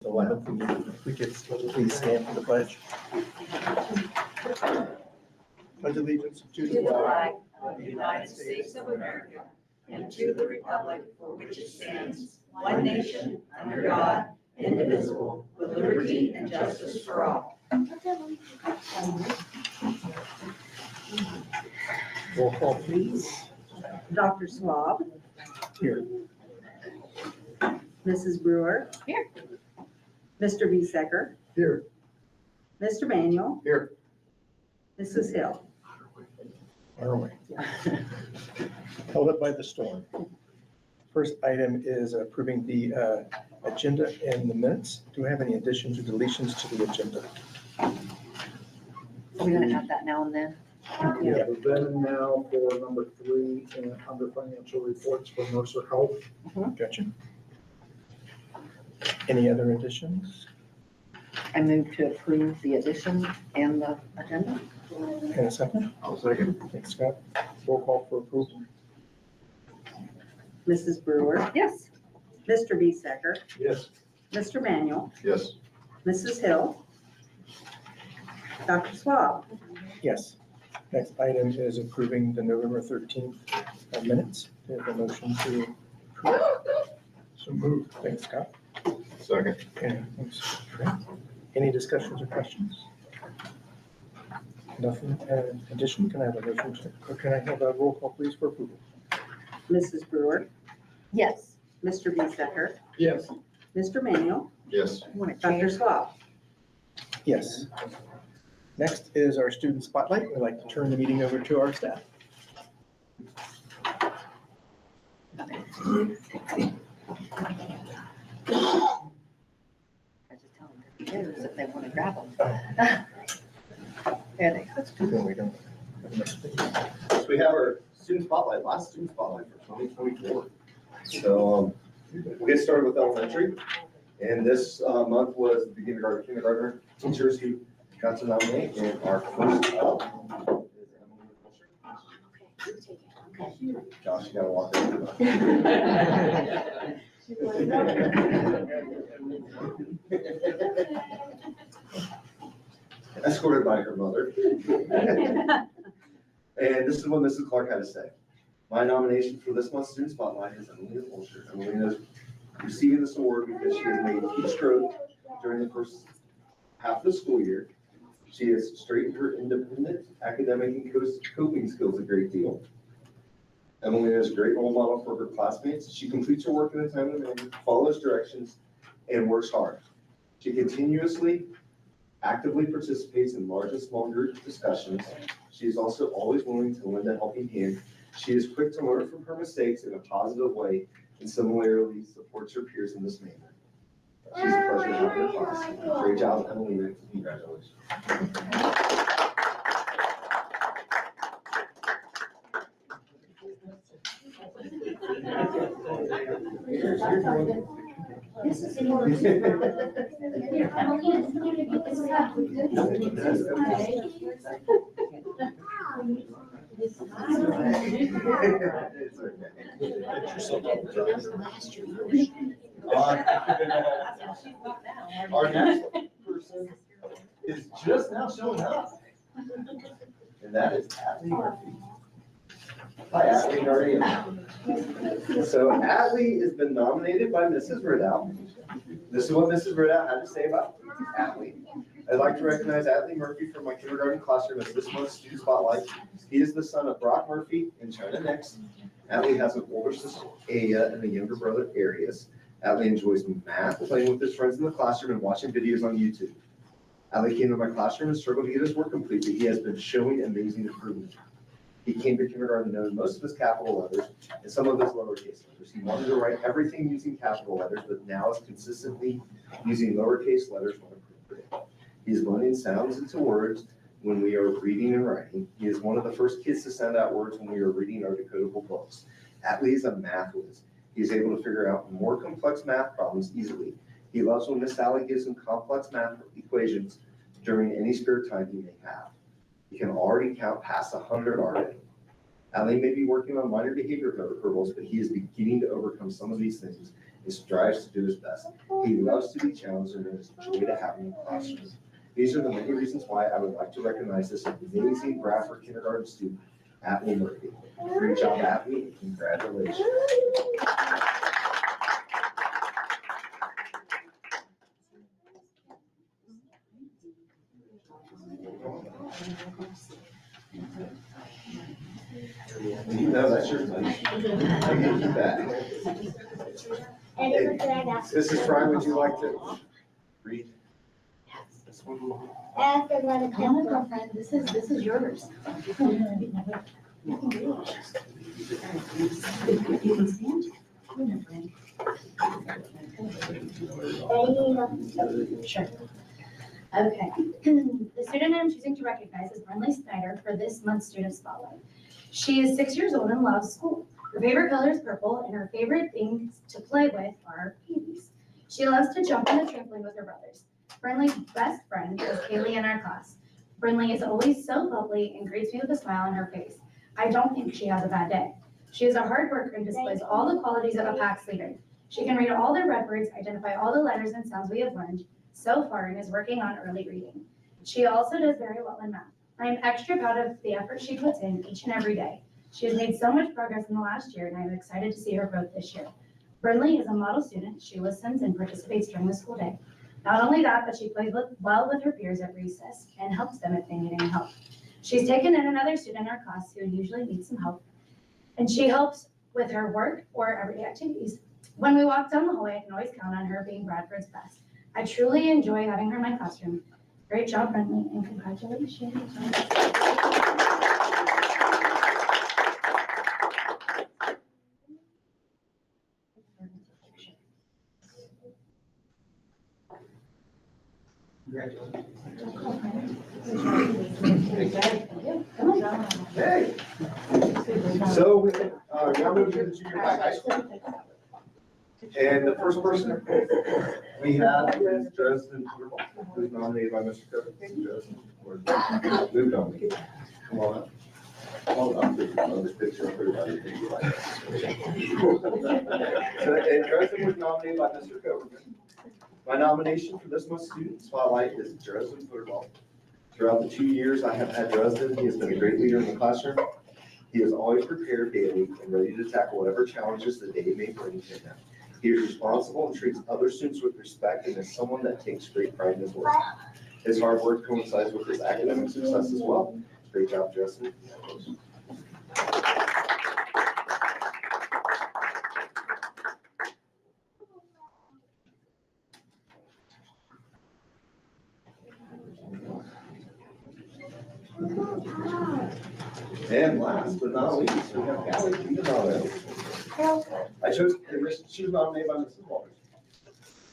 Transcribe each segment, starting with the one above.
So I hope we could please stand for the pledge. Pledge allegiance to the flag of the United States of America and to the republic for which it stands, one nation, under God, indivisible, with liberty and justice for all. Roll call, please. Dr. Swab, Here. Mrs. Brewer. Here. Mr. Biesecker, Here. Mr. Manuel. Here. Mrs. Hill. Far away. Held up by the storm. First item is approving the agenda and the minutes. Do we have any additions or deletions to the agenda? Are we gonna have that now and then? Yeah. Then and now for number 3 and under financial reports for Mercer Health. Gotcha. Any other additions? I move to approve the addition and the agenda. And a second? I'll second. Thanks, Scott. Roll call for approval. Mrs. Brewer, Yes. Mr. Biesecker, Yes. Mr. Manuel, Yes. Mrs. Hill, Dr. Swab. Yes. Next item is approving the November 13th minutes. Do you have a motion to approve? So moved. Thanks, Scott. Second. And thanks, Trent. Any discussions or questions? Nothing. In addition, can I have a motion to, or can I have a roll call, please, for approval? Mrs. Brewer, Yes. Mr. Biesecker, Yes. Mr. Manuel, Yes. You want to Dr. change? Swab. Yes. Next is our student spotlight. We'd like to turn the meeting over to our staff. I just tell them to do if they want to grab them. There they go. Then we don't have enough space. So we have our student spotlight, last student spotlight for 2024. So we'll get started with elementary. And this month was the kindergartner teachers who got to nominate. And our first up is Emily Wilshire. Josh, you gotta walk escorted by her mother. And this is what Mrs. Clark had to say. My nomination for this month's student spotlight is Emily Wilshire. Emily is receiving this award because she has made huge growth during the first half of the school year. She has straightened her independent academic and coping skills a great deal. Emily is a great role model for her classmates. She completes her work in a timely manner, follows directions, and works hard. She continuously, actively participates in large and small group discussions. She is also always willing to lend a helping hand. She is quick to learn from her mistakes in a positive way and similarly supports her peers in this manner. She's a pleasure to have in her class. Great job, Emily. Congratulations. This is in order. Here, Emily, this is going to be this up. Our next person is just now showing up. And that is Atlee Murphy. Hi, Atlee, how are you? So Atlee has been nominated by Mrs. Ridout. This is what Mrs. Ridout had to say about Atlee. I'd like to recognize Atlee Murphy from my kindergarten classroom as this month's student spotlight. He is the son of Brock Murphy and China Nix. Atlee has an older sister, Aya, and a younger brother, Arius. Atlee enjoys math, playing with his friends in the classroom, and watching videos on YouTube. Atlee came to my classroom and struggled to get his work complete, but he has been showing amazing improvement. He came to kindergarten knowing most of his capital letters and some of his lowercase letters. He wanted to write everything using capital letters, but now is consistently using lowercase letters when appropriate. He is blending sounds into words when we are reading and writing. He is one of the first kids to send out words when we are reading our decodable books. Atlee is a math whiz. He is able to figure out more complex math problems easily. He loves when Miss Sally gives him complex math equations during any spare time he may have. He can already count past 100 already. Atlee may be working on minor behavior hurdles, but he is beginning to overcome some of these things He strives to do his best. He loves to be challenged and there's joy to have him in the classroom. These are the many reasons why I would like to recognize this amazing Bradford kindergarten student, Atlee Murphy. Great job, Atlee. Congratulations. No, that's yours, buddy. You can keep that. And look what I got. Mrs. Fry, would you like to read this one? After one Come on, attempt. girlfriend, this is yours. You can do it. You can stand. Come on, friend. Sure. Okay. The student I'm choosing to recognize is Bradley Snyder for this month's Student Spotlight. She is 6 years old and loves school. Her favorite color is purple, and her favorite things to play with are babies. She loves to jump on the trampoline with her brothers. Brinley's best friend is Kaylee in our class. Brinley is always so bubbly and greets me with a smile on her face. I don't think she has a bad day. She is a hard worker and displays all the qualities of a PACS leader. She can read all the red words, identify all the letters and sounds we have learned so far, and is working on early reading. She also does very well in math. I am extra proud of the effort she puts in each and every day. She has made so much progress in the last year, and I am excited to see her growth this year. Brinley is a model student. She listens and participates during the school day. Not only that, but she plays well with her peers at recess and helps them if they need any help. She's taken in another student in our class who usually needs some help, and she helps with her work or everyday activities. When we walk down the hallway, I can always count on her being Bradford's best. I truly enjoy having her in my classroom. Great job, Brinley, and congratulations. Hey. So we now moving to the junior high school. And the first person we have is Dresden, who's nominated by Mr. Cook. Dresden, or moved on. Come on up. Hold on, this picture of everybody. So, and Dresden was nominated by Mr. Cook. My nomination for this month's student spotlight is Dresden football. Throughout the 2 years I have had Dresden, he has been a great leader in the classroom. He is always prepared daily and ready to tackle whatever challenges the day may bring to him. He is responsible and treats other students with respect and is someone that takes great pride in his work. His hard work coincides with his academic success as well. Great job, Dresden. And last but not least, we have Callie. She's nominated. She was nominated by Mrs. Walters.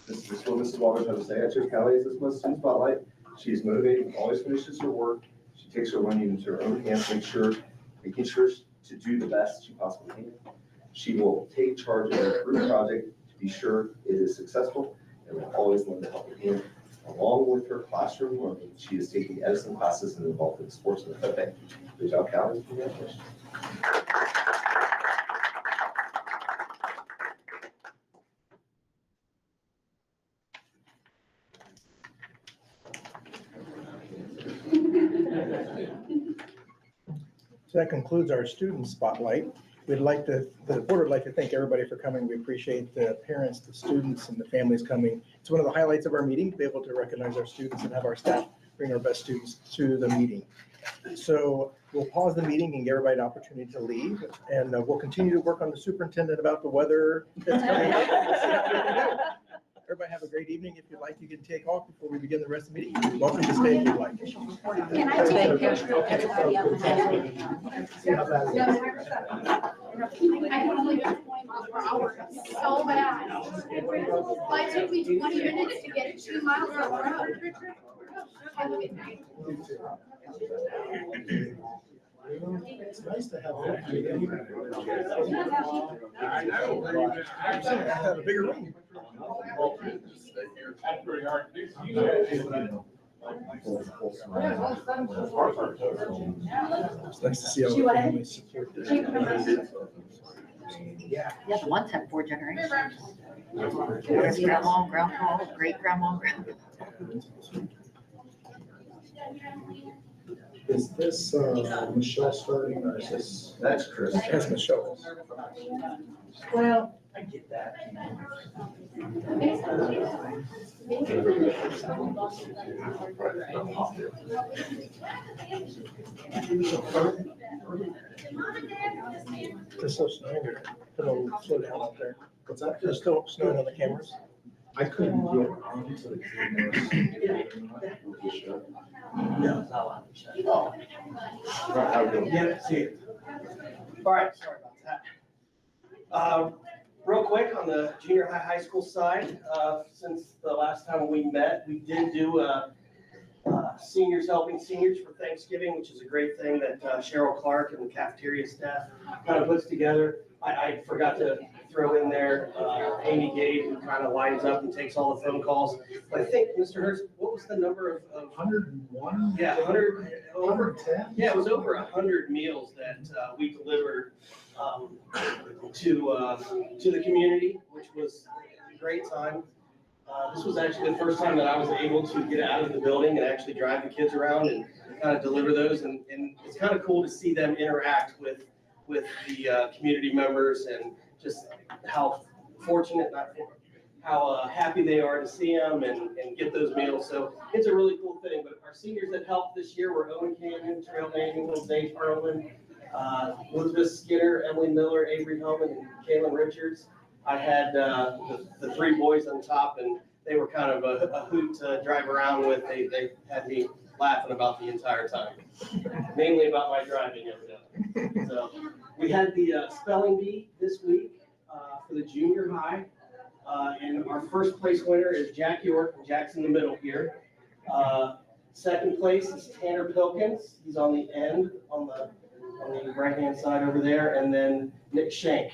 This is what Mrs. Walters had to say. I chose Callie as this month's student spotlight. She is motivated, always finishes her work. She takes her learning into her own hands, making sure to do the best she possibly can. She will take charge of her group project to be sure it is successful and will always lend a helping hand. Along with her classroom learning, she is taking Edison classes and involved in sports and FFA. Good job, Callie. Congratulations. So that concludes our student spotlight. The board would like to thank everybody for coming. We appreciate the parents, the students, and the families coming. It's one of the highlights of our meeting, to be able to recognize our students and have our staff bring our best students to the meeting. So we'll pause the meeting and give everybody an opportunity to leave, and we'll continue to work on the superintendent about the weather that's coming up. Everybody have a great evening. If you'd like, you can take off before we begin the rest of the meeting. You're welcome to stay if you'd like. Can I take a picture of everybody up? I can only go 20 miles per hour. It's so bad. It took me 20 minutes to get 2 miles per hour. Have a good night. It's nice to have. Have a bigger room. It's nice to see how the families support this. Yes, once had 4 generations. There's grandma and grandpa, great grandma and grandpa. Is this Michelle starting or is this? That's Chris. That's Michelle. Well, I get that. It's so snowing there. It'll slow down out there. What's that? It's still snowing on the cameras. I couldn't get onto the Yeah, see it. All right, sorry about that. Real quick on the junior high school side, since the last time we met, we did do seniors helping seniors for Thanksgiving, which is a great thing that Cheryl Clark and the cafeteria staff kind of puts together. I forgot to throw in there Amy Gade, who kind of lines up and takes all the phone calls. But I think, Mr. Hurst, what was the number of 101? Yeah, 100, over, 110? yeah, it was over 100 meals that we delivered to the community, which was a great time. This was actually the first time that I was able to get out of the building and actually drive the kids around and kind of deliver those. And it's kind of cool to see them interact with the community members and just how fortunate, how happy they are to see them and get those meals. So it's a really cool thing. But our seniors that helped this year were Owen Canyon, Trail Manuel, Dave Harlan, Elizabeth Skinner, Emily Miller, Avery Hellman, and Kaylin Richards. I had the three boys on top, and they were kind of a hoot to drive around with. They had me laughing about the entire time, mainly about my driving evidently. So we had the spelling bee this week for the junior high. And our first place winner is Jack York, and Jack's in the middle here. Second place is Tanner Pilkins. He's on the end, on the right-hand side over there. And then Nick Shank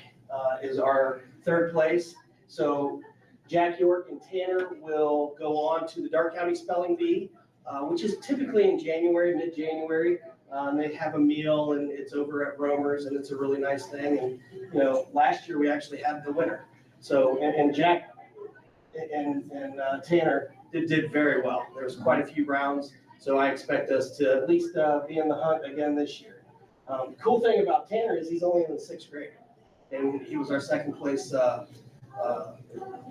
is our third place. So Jack York and Tanner will go on to the Dark County Spelling Bee, which is typically in January, mid-January. They have a meal and it's over at Romer's and it's a really nice thing. And, you know, last year we actually had the winner. So, and Jack and Tanner did very well. There was quite a few rounds. So I expect us to at least be in the hunt again this year. The cool thing about Tanner is he's only in the 6th grade and he was our second place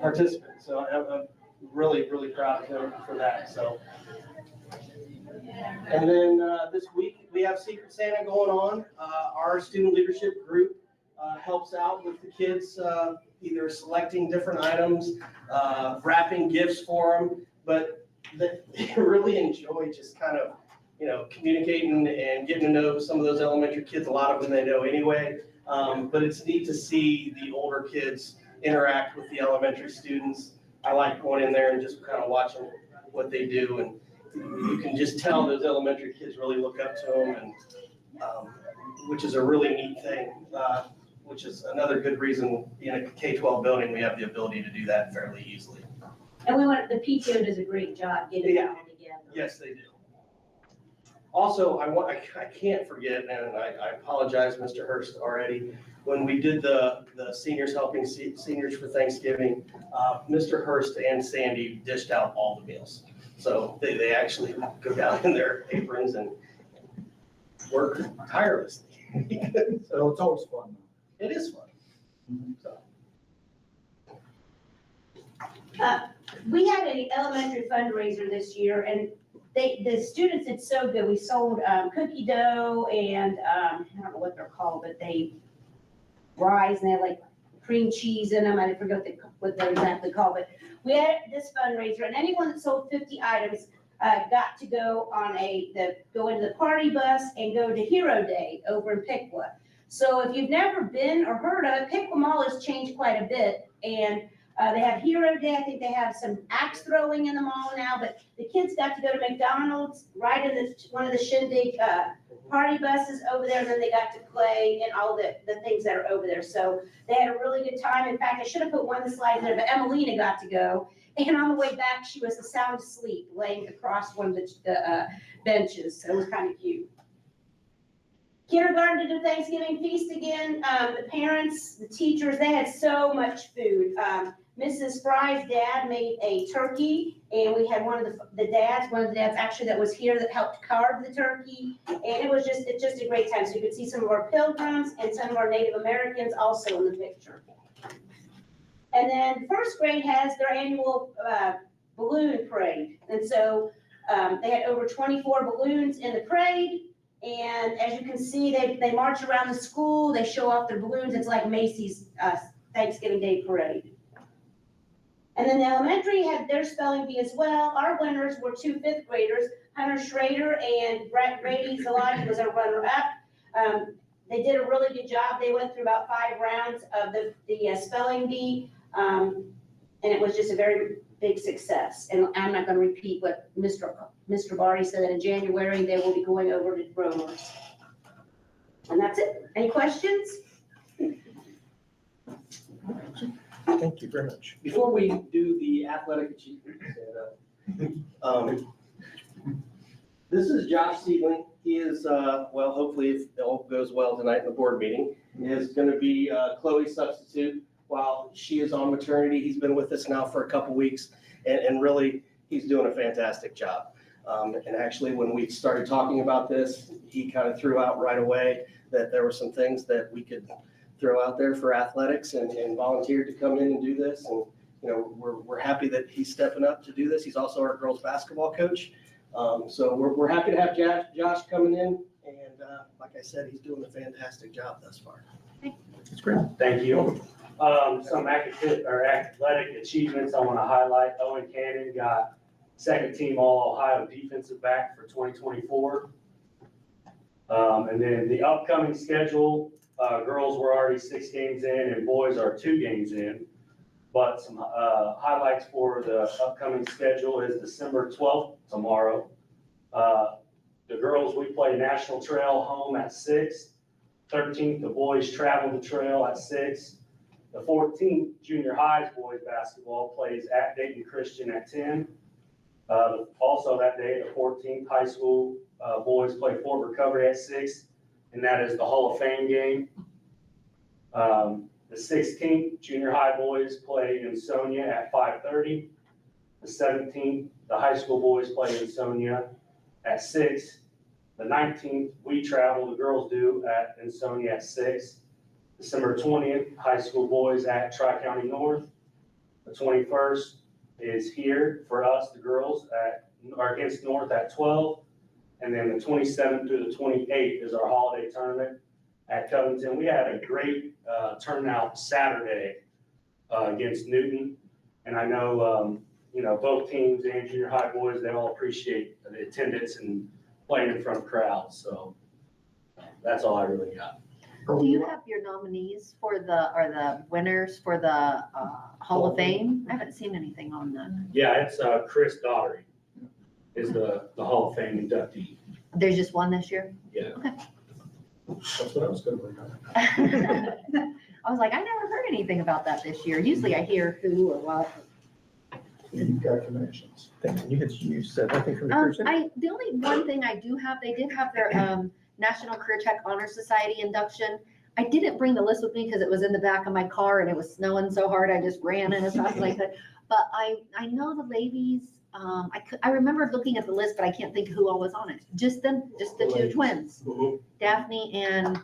participant. So I'm really, really proud of him for that. So. And then this week we have Secret Santa going on. Our student leadership group helps out with the kids, either selecting different items, wrapping gifts for them, but they really enjoy just kind of, you know, communicating and getting to know some of those elementary kids. A lot of them they know anyway, but it's neat to see the older kids interact with the elementary students. I like going in there and just kind of watching what they do, and you can just tell those elementary kids really look up to them, and which is a really neat thing, which is another good reason in a K-12 building, we have the ability to do that fairly easily. And the PTO does a great job getting it all together. Yes, they do. Also, I can't forget, and I apologize, Mr. Hurst, already, when we did the seniors helping seniors for Thanksgiving, Mr. Hurst and Sandy dished out all the meals. So they actually go down in their aprons and work tirelessly. So it's always fun. It is fun. So. We had an elementary fundraiser this year, and the students did so good. We sold cookie dough and I don't know what they're called, but they rise and they have like cream cheese in them. I forgot what they're exactly called, but we had this fundraiser, and anyone that sold 50 items got to go on go into the party bus and go to Hero Day over in Piqua. So if you've never been or heard of it, Piqua Mall has changed quite a bit, and they have Hero Day. I think they have some axe throwing in the mall now, but the kids got to go to McDonald's, ride in one of the Shindig party buses over there, and then they got to play and all the things that are over there. So they had a really good time. In fact, I should have put one of the slides there, but Emelina got to go. And on the way back, she was sound asleep, laying across one of the benches. So it was kind of cute. Kindergarten did a Thanksgiving feast again. The parents, the teachers, they had so much food. Mrs. Fry's dad made a turkey, and we had one of the dads actually that was here that helped carve the turkey. And it's just a great time. So you could see some of our pilgrims and some of our Native Americans also in the picture. And then first grade has their annual balloon parade. And so they had over 24 balloons in the parade. And as you can see, they march around the school, they show off their balloons. It's like Macy's Thanksgiving Day parade. And then the elementary had their spelling bee as well. Our winners were 2 5th graders, Hunter Schrader and Brett Brady Zalani was our runner-up. They did a really good job. They went through about 5 rounds of the spelling bee, and it was just a very big success. And I'm not going to repeat what Mr. Barty said, that in January they will be going over to Growers. And that's it. Any questions? Thank you very much. Before we do the athletic achievement, this is Josh Seedling. He is, well, hopefully if it all goes well tonight in the board meeting, is going to be Chloe's substitute while she is on maternity. He's been with us now for a couple weeks, and really, he's doing a fantastic job. And actually, when we started talking about this, he kind of threw out right away that there were some things that we could throw out there for athletics and volunteered to come in and do this. And, you know, we're happy that he's stepping up to do this. He's also our girls basketball coach. So we're happy to have Josh coming in. And like I said, he's doing a fantastic job thus far. It's great. Thank you. Some athletic achievements I want to highlight. Owen Cannon got second team All-Ohio defensive back for 2024. And then the upcoming schedule, girls were already 6 games in and boys are 2 games in. But some highlights for the upcoming schedule is December 12th, tomorrow. The girls, we play National Trail home at 6. 13th, the boys travel the trail at 6. The 14th, junior highs boys basketball plays at Dayton Christian at 10. Also that day, the 14th, high school boys play Fort Recovery at 6, and that is the Hall of Fame game. The 16th, junior high boys play in Sonia at 5:30. The 17th, the high school boys play in Sonia at 6. The 19th, we travel, the girls do, at Sonia at 6. December 20th, high school boys at Tri-County North. The 21st is here for us, the girls, are against North at 12. And then the 27th through the 28th is our holiday tournament at Covington. We had a great turnout Saturday against Newton. And I know, you know, both teams and junior high boys, they all appreciate the attendance and playing in front of crowds. So that's all I really got. Do you have your nominees or the winners for the Hall of Fame? I haven't seen anything on the. Yeah, it's Chris Daugherty is the Hall of Fame inductee. There's just one this year? Yeah. Okay. That's what I was going to bring up. I was like, I never heard anything about that this year. Usually I hear who or what. You've got connections. Thank you. You said nothing from the person? The only one thing I do have, they did have their National Career Tech Honor Society induction. I didn't bring the list with me because it was in the back of my car and it was snowing so hard I just ran in as fast as I could. But I know the ladies. I remember looking at the list, but I can't think who all was on it. Just the 2 twins, Daphne and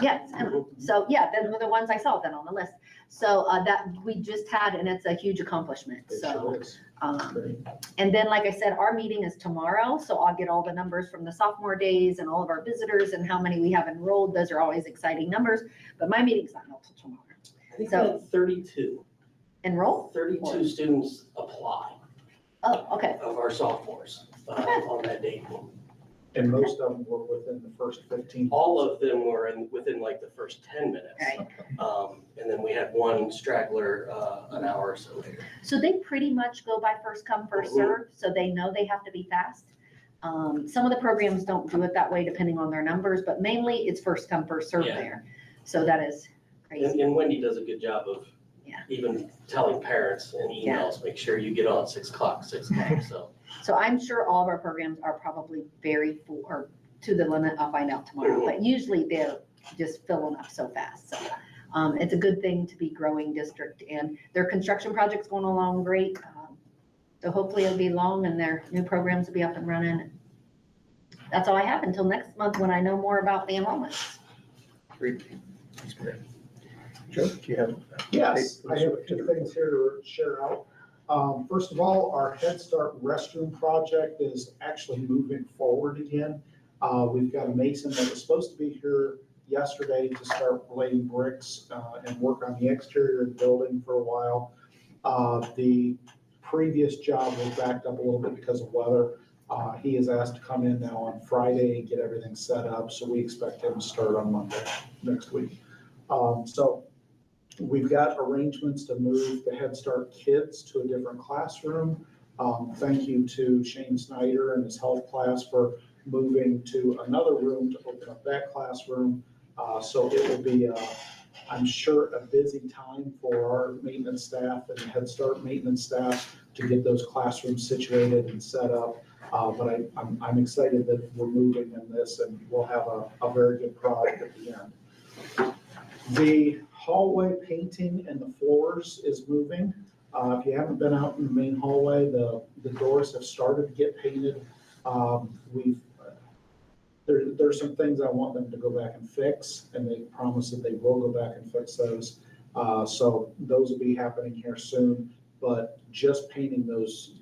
yes. So yeah, those were the ones I saw then on the list. So that we just had, and it's a huge accomplishment. So, and then, like I said, our meeting is tomorrow. So I'll get all the numbers from the sophomore days and all of our visitors and how many we have enrolled. Those are always exciting numbers, but my meeting's not until tomorrow. I think So- we had 32. Enroll? 32 students apply Oh, okay. of our sophomores on that date. And most of them were within the first 15. All of them were within like the first 10 minutes. Right. And then we had one straggler an hour or so later. So they pretty much go by first come, first serve, so they know they have to be fast. Some of the programs don't do it that way depending on their numbers, but mainly it's first come, first serve Yeah. there. So that is crazy. And Wendy does a good job of Yeah. even telling parents in emails, make sure you get on at 6 o'clock, so. So I'm sure all of our programs are probably very full or to the limit. I'll find out tomorrow, but usually they're just filling up so fast. So It's a good thing to be growing district, and their construction project's going along great. So hopefully it'll be long and their new programs will be up and running. That's all I have until next month when I know more about the enrollments. Great. Joe, do you have? Yes, I have a few things here to share out. First of all, our Head Start restroom project is actually moving forward again. We've got a mason that was supposed to be here yesterday to start laying bricks and work on the exterior of the building for a while. The previous job was backed up a little bit because of weather. He is asked to come in now on Friday and get everything set up, so we expect him to start on Monday next week. So we've got arrangements to move the Head Start kids to a different classroom. Thank you to Shane Snyder and his health class for moving to another room to open up that classroom. So it will be, I'm sure, a busy time for our maintenance staff and Head Start maintenance staff to get those classrooms situated and set up. But I'm excited that we're moving in this and we'll have a very good product at the end. The hallway painting and the floors is moving. If you haven't been out in the main hallway, the doors have started to get painted. There's some things I want them to go back and fix, and they promise that they will go back and fix those. So those will be happening here soon, but just painting those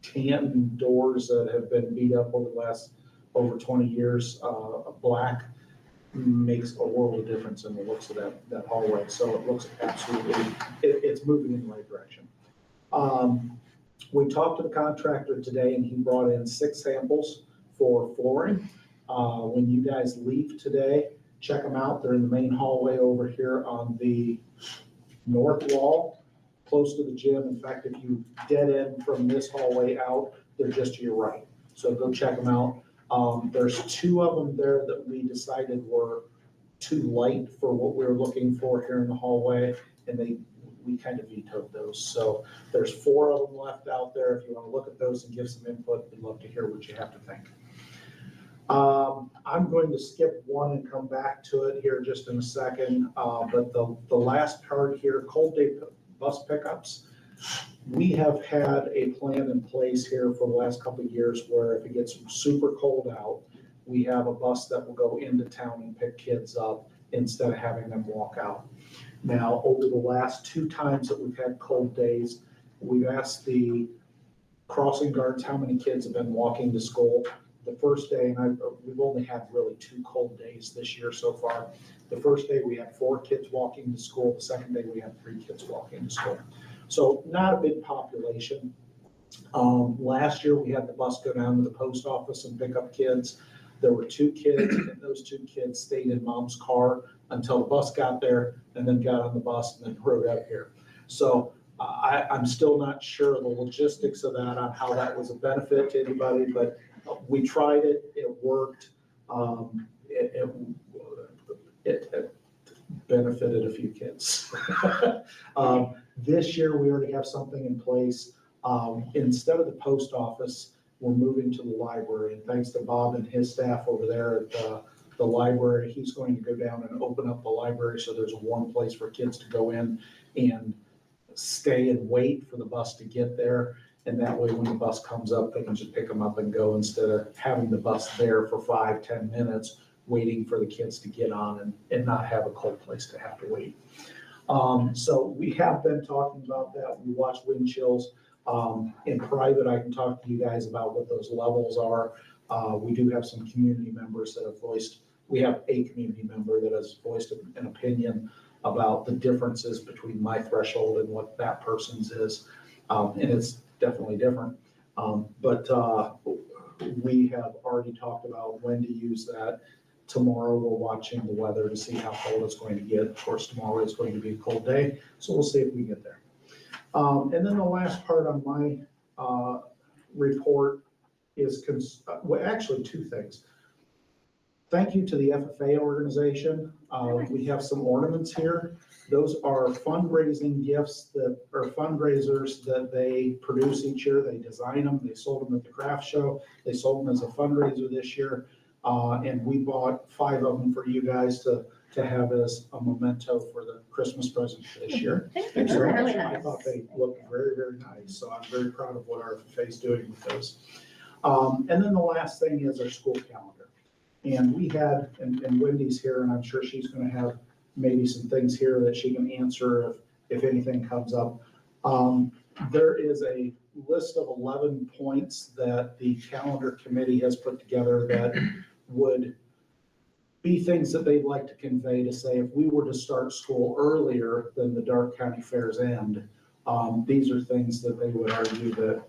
tan doors that have been beat up over the last over 20 years, black, makes a world of difference in the looks of that hallway. So it looks absolutely, it's moving in the right direction. We talked to the contractor today and he brought in 6 samples for flooring. When you guys leave today, check them out. They're in the main hallway over here on the north wall, close to the gym. In fact, if you dead end from this hallway out, they're just to your right. So go check them out. There's 2 of them there that we decided were too light for what we were looking for here in the hallway, and we kind of vetoed those. So there's 4 of them left out there. If you want to look at those and give some input, we'd love to hear what you have to think. I'm going to skip one and come back to it here just in a second. But the last part here, cold day bus pickups. We have had a plan in place here for the last couple of years where if it gets super cold out, we have a bus that will go into town and pick kids up instead of having them walk out. Now, over the last 2 times that we've had cold days, we've asked the crossing guards how many kids have been walking to school. The first day, and we've only had really 2 cold days this year so far. The first day we had 4 kids walking to school. The second day we had 3 kids walking to school. So not a big population. Last year we had the bus go down to the post office and pick up kids. There were 2 kids, and those 2 kids stayed in mom's car until the bus got there and then got on the bus and then rode up here. So I'm still not sure of the logistics of that on how that was a benefit to anybody, but we tried it, it worked. It benefited a few kids. This year, we already have something in place. Instead of the post office, we're moving to the library. And thanks to Bob and his staff over there at the library, he's going to go down and open up the library so there's a warm place for kids to go in and stay and wait for the bus to get there. And that way, when the bus comes up, they can just pick them up and go instead of having the bus there for 5-10 minutes, waiting for the kids to get on and not have a cold place to have to wait. So we have been talking about that. We watch wind chills. In private, I can talk to you guys about what those levels are. We do have some community members that have we have a community member that has voiced an opinion about the differences between my threshold and what that person's is. And it's definitely different. But we have already talked about when to use that. Tomorrow, we're watching the weather to see how cold it's going to get. Of course, tomorrow is going to be a cold day, so we'll see if we get there. And then the last part on my report is, actually 2 things. Thank you to the FFA organization. We have some ornaments here. Those are fundraising gifts that are fundraisers that they produce each year. They design them. They sold them at the craft show. They sold them as a fundraiser this year. And we bought 5 of them for you guys to to have as a memento for the Christmas present for this year. Thank you, Thanks those very are really I nice. thought they looked very, very nice, so I'm very proud of what RFFA is doing with those. And then the last thing is our school calendar. And we had, and Wendy's here, and I'm sure she's gonna have maybe some things here that she can answer if anything comes up. There is a list of 11 points that the calendar committee has put together that would be things that they'd like to convey to say, if we were to start school earlier than the Darke County Fair's end, these are things that they would argue that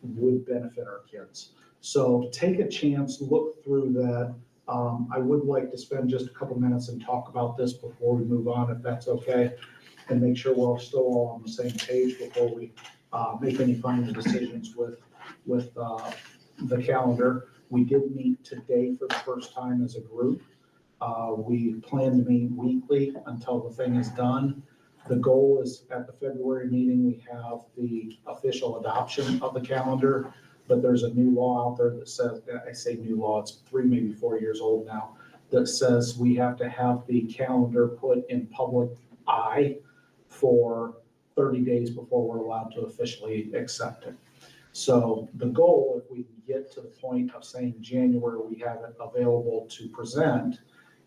would benefit our kids. So take a chance, look through that. I would like to spend just a couple minutes and talk about this before we move on, if that's okay, and make sure we're still all on the same page before we make any final decisions with the calendar. We did meet today for the first time as a group. We plan to meet weekly until the thing is done. The goal is at the February meeting, we have the official adoption of the calendar, but there's a new law out there that says, I say new law, it's 3, maybe 4 years old now, that says we have to have the calendar put in public eye for 30 days before we're allowed to officially accept it. So the goal, if we can get to the point of saying January, we have it available to present,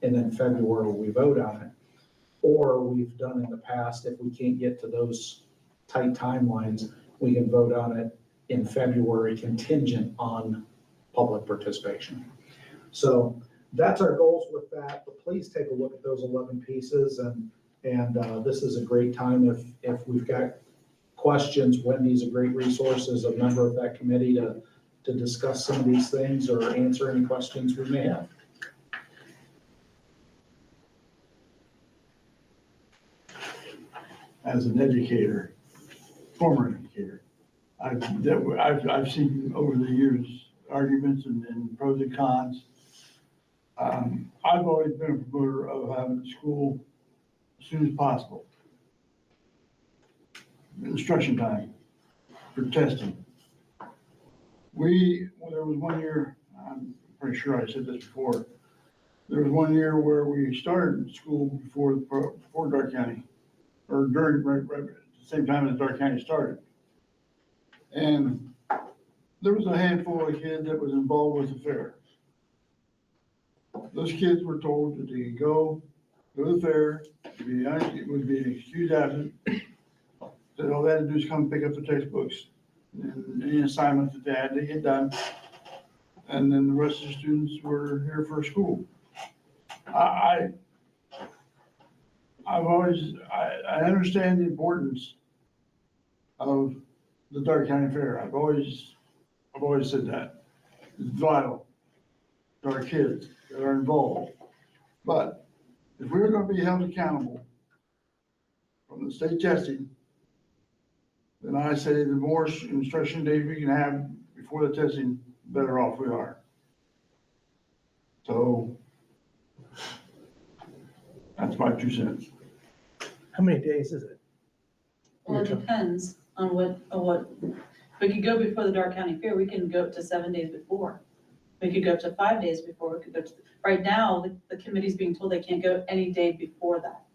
and then February, we vote on it. Or we've done in the past, if we can't get to those tight timelines, we can vote on it in February contingent on public participation. So that's our goals with that, but please take a look at those 11 pieces, and this is a great time if we've got questions. Wendy's a great resource as a member of that committee to discuss some of these things or answer any questions we may have. As an educator, former educator, I've seen over the years arguments and pros and cons. I've always been a promoter of having school as soon as possible. Instruction time for testing. There was one year, I'm pretty sure I said this before, there was one year where we started school before Darke County, or during, right at the same time as Darke County started. And there was a handful of kids that was involved with the fair. Those kids were told that they could go to the fair, it would be an excused absence, that all they had to do is come pick up the textbooks and any assignments that they had to get done. And then the rest of the students were here for school. I understand the importance of the Darke County Fair. I've always said that. It's vital to our kids that are involved. But if we're gonna be held accountable from the state testing, then I say the more instruction days we can have before the testing, the better off we are. So that's my 2 cents. How many days is it? Well, it depends on what, if we could go before the Darke County Fair, we can go up to 7 days before. We could go up to 5 days before, we could go to, right now, the committee's being told they can't go any day before that.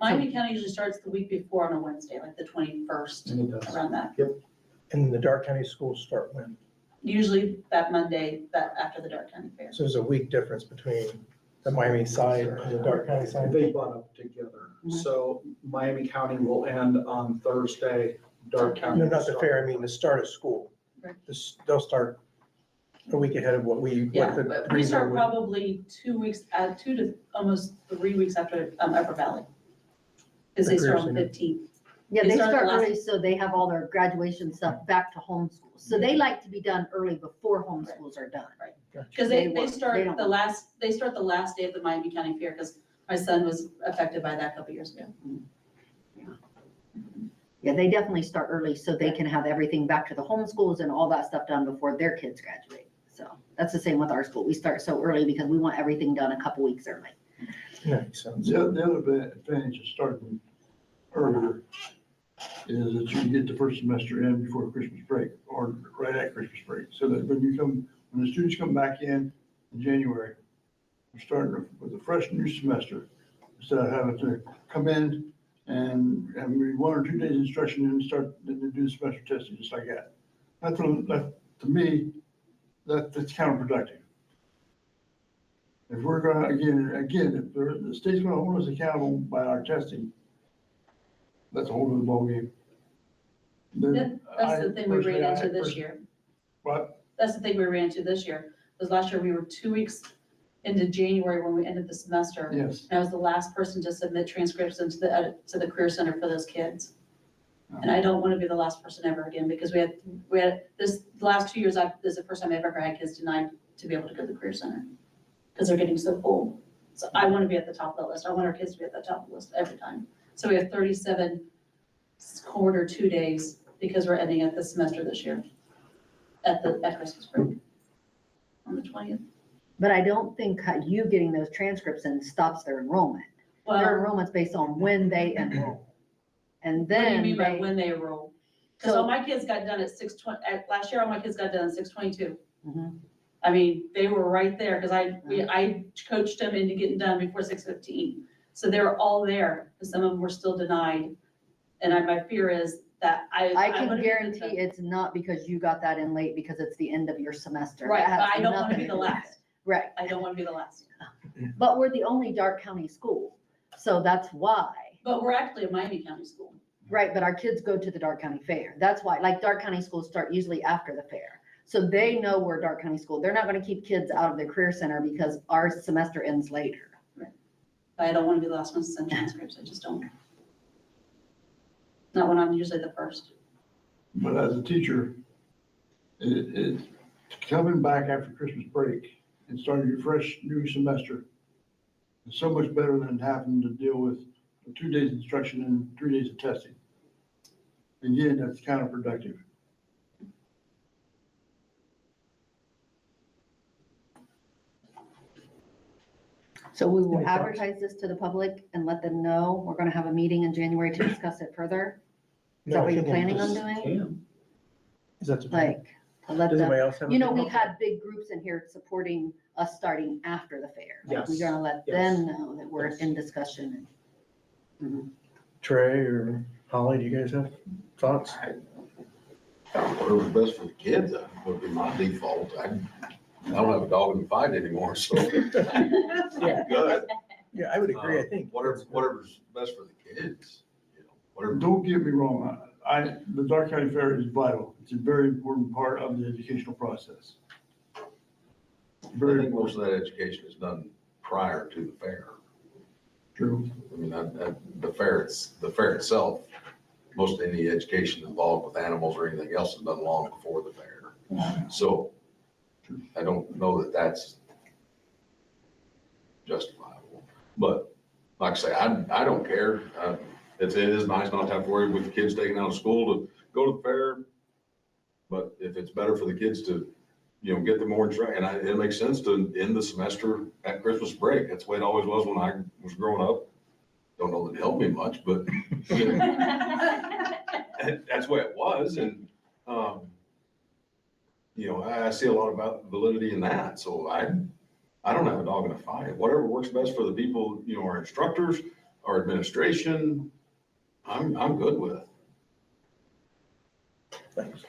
Miami County usually starts the week before on a Wednesday, like the 21st, And it does. around that. And the Darke County schools start when? Usually that Monday, that after the Darke County Fair. So there's a week difference between the Miami side and the Darke County side? They butt up together. So Miami County will end on Thursday, Darke County. No, not the fair, I mean the start of school. Right. They'll start a week ahead of what Yeah, the but we start probably 2 weeks, 2 to almost 3 weeks after Upper Valley. Because they start on the 15th. Yeah, They they start start the last- early, so they have all their graduation stuff back to homeschool. So they like to be done early before homeschools are done. Because they They start don't- the last day of the Miami County Fair, because my son was affected by that a couple years ago. Yeah, they definitely start early so they can have everything back to the homeschools and all that stuff done before their kids graduate. So that's the same with our school. We start so early because we want everything done a couple weeks early. Makes sense. The other advantage of starting earlier is that you can get the first semester in before Christmas break or right at Christmas break. So that when the students come back in January, we're starting with a fresh new semester. Instead of having to come in and have maybe 1 or 2 days instruction and start, then to do semester testing, just like that. That, to me, that's counterproductive. If we're gonna, again, if the state's gonna hold us accountable by our testing, that's a whole other ballgame. Then That's the thing we ran into this personally, year. What? That's the thing we ran into this year, was last year we were 2 weeks into January when we ended the semester. Yes. And I was the last person to submit transcripts into to the Career Center for those kids. And I don't want to be the last person ever again, because we had this, the last 2 years, this is the first time I've ever had kids denied to be able to go to the Career Center, because they're getting so full. So I want to be at the top of the list. I want our kids to be at the top of the list every time. So we have 37 quarter 2 days, because we're ending at the semester this year at Christmas break on the 20th. But I don't think you getting those transcripts in stops their enrollment. Their Well, enrollment's based on when they enroll. And what do you then mean by they, when they enroll? Because all my kids got done at 6:20, last year, all my kids got done at 6:22. Mhm. I mean, they were right there, because I coached them into getting done before 6:15. So they were all there, but some of them were still denied. And my fear is that I can wanna be the- guarantee it's not because you got that in late because it's the end of your semester. Right, That but has I don't want to nothing be the do with it. last. Right, I don't want to be the last. but we're the only Dark County school, so that's why. But we're actually a Miami County school. Right, but our kids go to the Dark County Fair. That's why, like, Dark County schools start usually after the fair. So they know we're Dark County school. They're not gonna keep kids out of the Career Center because our semester ends later. I don't want to be the last one to send transcripts. I just don't. Not when I'm usually the first. But as a teacher, it's coming back after Christmas break and starting your fresh new semester is so much better than having to deal with 2 days instruction and 3 days of testing. Again, that's counterproductive. So we will Any thoughts? advertise this to the public and let them know. We're gonna have a meeting in January to discuss it further. Is that No, what you're I think planning on just doing? Can. Is that the plan? Like, to let Does them, anybody else have? you know, opinion? we've had big groups in here supporting us starting after the fair. Like, we're Yes, gonna let yes, them know that we're yes. in discussion. Trey or Holly, do you guys have thoughts? Whatever's best for the kids, that would be my default. I don't have a dog in the fight anymore, so. Yeah. Good. Yeah, I would agree, I think. Whatever's best for the kids, you know, whatever. Don't get me wrong, the Dark County Fair is vital. It's a very important part of the educational process. I Very think most important. of that education is done prior to the fair. True. I mean, the fair itself, most any education involved with animals or anything else is done long before the fair. So I don't know that that's justifiable, but like I say, I don't care. It is nice not to have to worry with the kids taking out of school to go to the fair. But if it's better for the kids to, you know, get them more instruction, and it makes sense to end the semester at Christmas break. That's the way it always was when I was growing up. Don't know that it helped me much, but that's the way it was. And, you know, I see a lot about validity in that. So I don't have a dog in a fight. Whatever works best for the people, you know, our instructors, our administration, I'm good with.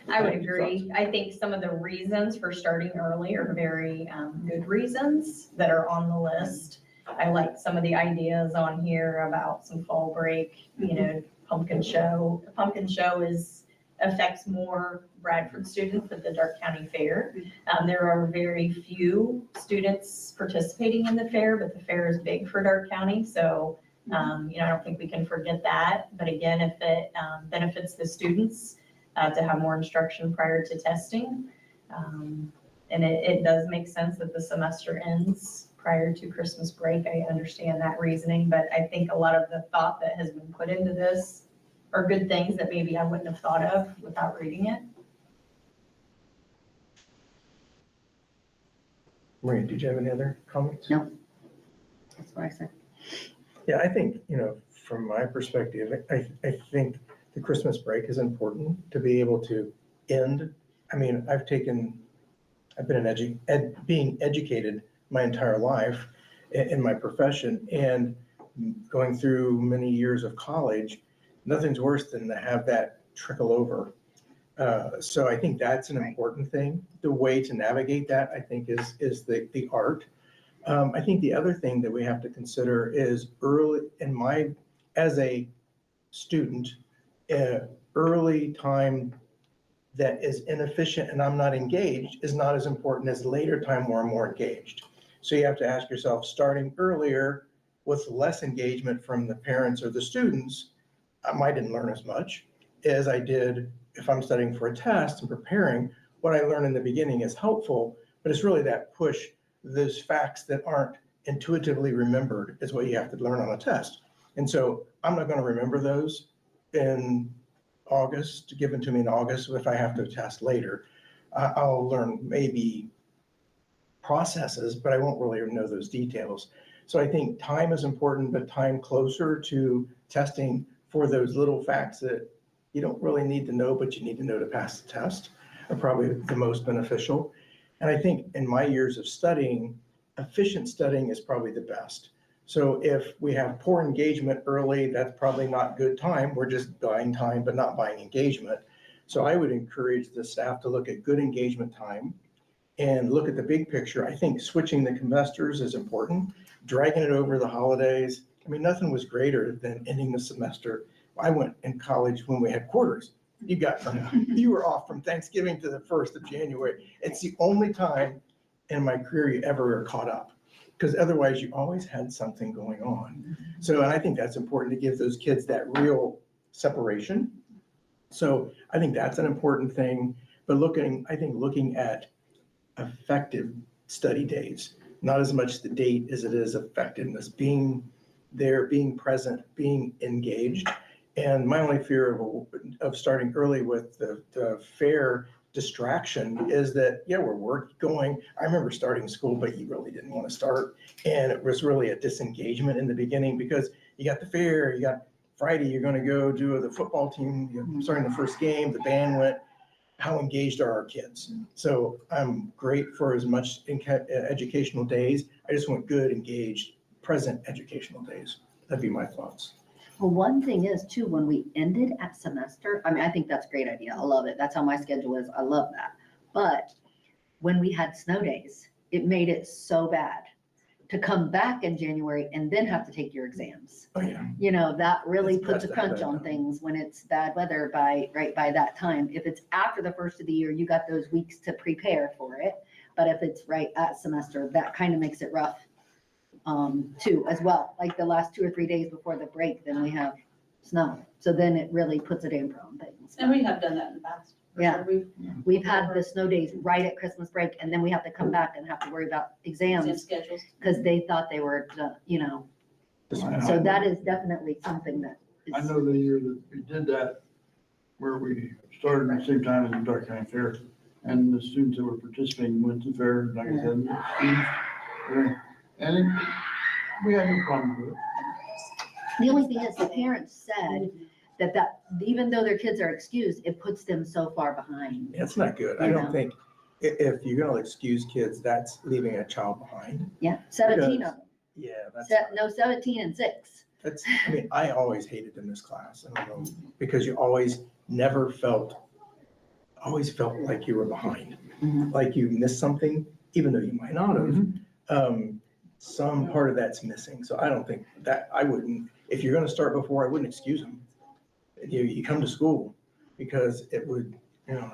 I would agree. I think some of the reasons for starting early are very good reasons that are on the list. I like some of the ideas on here about some fall break, you know, pumpkin show. The pumpkin show affects more Bradford students at the Dark County Fair. There are very few students participating in the fair, but the fair is big for Dark County. So, you know, I don't think we can forget that. But again, if it benefits the students to have more instruction prior to testing, and it does make sense that the semester ends prior to Christmas break. I understand that reasoning, but I think a lot of the thought that has been put into this are good things that maybe I wouldn't have thought of without reading it. Maria, did you have any other comments? No. That's what I said. Yeah, I think, you know, from my perspective, I think the Christmas break is important to be able to end. I mean, I've been being educated my entire life. in my profession. And going through many years of college, nothing's worse than to have that trickle over. So I think that's an important thing. The way to navigate that, I think, is the art. I think the other thing that we have to consider is as a student, early time that is inefficient and I'm not engaged is not as important as later time where I'm more engaged. So you have to ask yourself, starting earlier with less engagement from the parents or the students, I didn't learn as much as I did if I'm studying for a test and preparing. What I learned in the beginning is helpful, but it's really that push, those facts that aren't intuitively remembered is what you have to learn on a test. And so I'm not going to remember those in August, given to me in August, if I have to test later. I'll learn maybe processes, but I won't really know those details. So I think time is important, but time closer to testing for those little facts that you don't really need to know, but you need to know to pass the test are probably the most beneficial. And I think in my years of studying, efficient studying is probably the best. So if we have poor engagement early, that's probably not good time. We're just buying time, but not buying engagement. So I would encourage the staff to look at good engagement time and look at the big picture. I think switching the semesters is important, dragging it over the holidays. I mean, nothing was greater than ending the semester. I went in college when we had quarters. You were off from Thanksgiving to the 1st of January. It's the only time in my career you ever were caught up, because otherwise you always had something going on. So, and I think that's important to give those kids that real separation. So I think that's an important thing, but looking at effective study days, not as much the date as it is effectiveness, being there, being present, being engaged. And my only fear of starting early with the fair distraction is that, yeah, we're going. I remember starting school, but you really didn't want to start. And it was really a disengagement in the beginning because you got the fair, you got Friday, you're going to go do the football team, you're starting the first game, the band went. How engaged are our kids? So I'm great for as much educational days. I just want good, engaged, present educational days. That'd be my thoughts. Well, one thing is too, when we ended at semester, I mean, I think that's a great idea. I love it. That's how my schedule is. I love that. But when we had snow days, it made it so bad to come back in January and then have to take your exams. Oh, yeah. You know, that really It's puts a best to crunch have that on done. things when it's bad weather right by that time. If it's after the first of the year, you got those weeks to prepare for it. But if it's right at semester, that kind of makes it rough too, as well. Like the last 2 or 3 days before the break, then we have snow. So then it really puts a damper on things. And we have done that in the past. for Yeah. sure. We've had the snow days right at Christmas break, and then we have to come back and have to worry about Exam exams schedules. because they thought they were, so that is definitely something that I is, know the year that we did that, where we started at the same time as the Dark County Fair, and the students that were participating went to the fair, like I said, and we had no problem with it. the only thing is the parents said that even though their kids are excused, it puts them so far behind. It's not good. I don't think, if you're gonna excuse kids, that's leaving a child behind. Yeah, 17 of them. Yeah, No, 17 and 6. I mean, I always hated in this class. I don't know, because you always felt like you were behind, like you missed something, even though you might not have. Some part of that's missing. So I don't think that, if you're gonna start before, I wouldn't excuse them. You come to school because it would,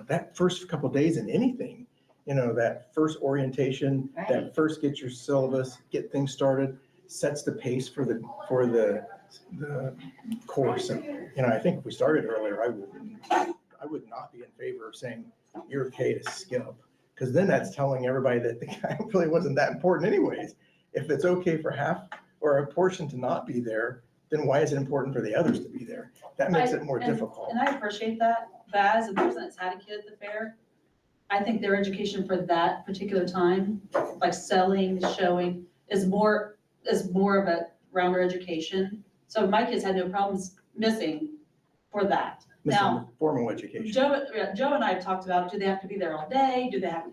that first couple of days in anything, that first orientation, that first get your syllabus, get things started, sets the pace for the course. And, I think if we started earlier, I would not be in favor of saying you're okay to skip, because then that's telling everybody that the guy really wasn't that important anyways. If it's okay for half or a portion to not be there, then why is it important for the others to be there? That makes it more difficult. And I appreciate that, but as a person that's had a kid at the fair, I think their education for that particular time, like selling, showing, is more of a rounder education. So my kids had no problems missing for that. Missing Now, the formal education. Joe and I have talked about, do they have to be there all day? Do they have,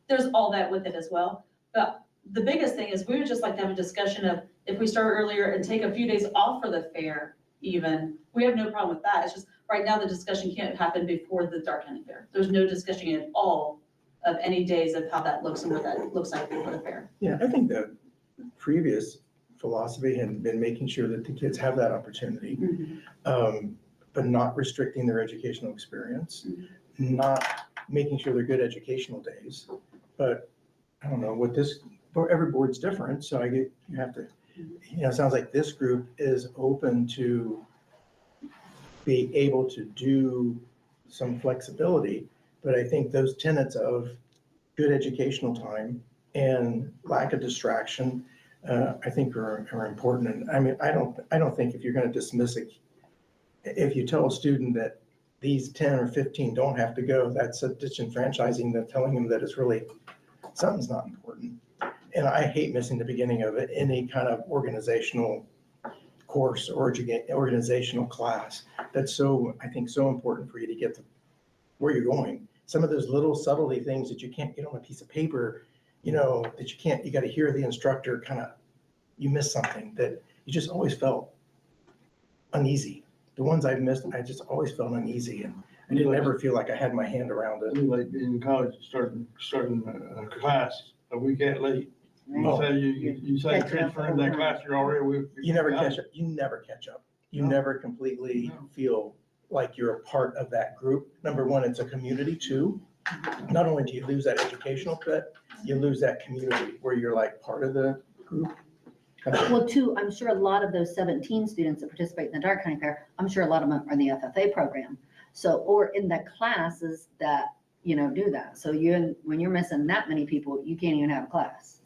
there's all that with it as well. But the biggest thing is we would just like to have a discussion of if we start earlier and take a few days off for the fair even, we have no problem with that. It's just, right now, the discussion can't happen before the Dark County Fair. There's no discussion at all of any days of how that looks and what that looks like for the fair. Yeah, I think the previous philosophy had been making sure that the kids have that opportunity, but not restricting their educational experience, not making sure they're good educational days. But I don't know what this, every board's different, so you have to, it sounds like this group is open to be able to do some flexibility. But I think those tenets of good educational time and lack of distraction, I think are important. And I mean, I don't think if you're going to dismiss it, if you tell a student that these 10 or 15 don't have to go, that's a disenfranchising, that telling them that it's really, something's not important. And I hate missing the beginning of any kind of organizational course or organizational class. That's so, I think, so important for you to get to where you're going. Some of those little subtlety things that you can't get on a piece of paper, that you got to hear the instructor you miss something that you just always felt uneasy. The ones I've missed, I just always felt uneasy, and I didn't ever feel like I had my hand around it. Like being in college, starting a class a week late. You say transfer in that class, you're already. You never catch up. You never catch up. You never completely feel like you're a part of that group. Number one, it's a community too. Not only do you lose that educational fit, you lose that community where you're like part of the group. Well, too, I'm sure a lot of those 17 students that participate in the Dark County Fair, I'm sure a lot of them are in the FFA program. So, or in the classes that, do that. So when you're missing that many people, you can't even have a class.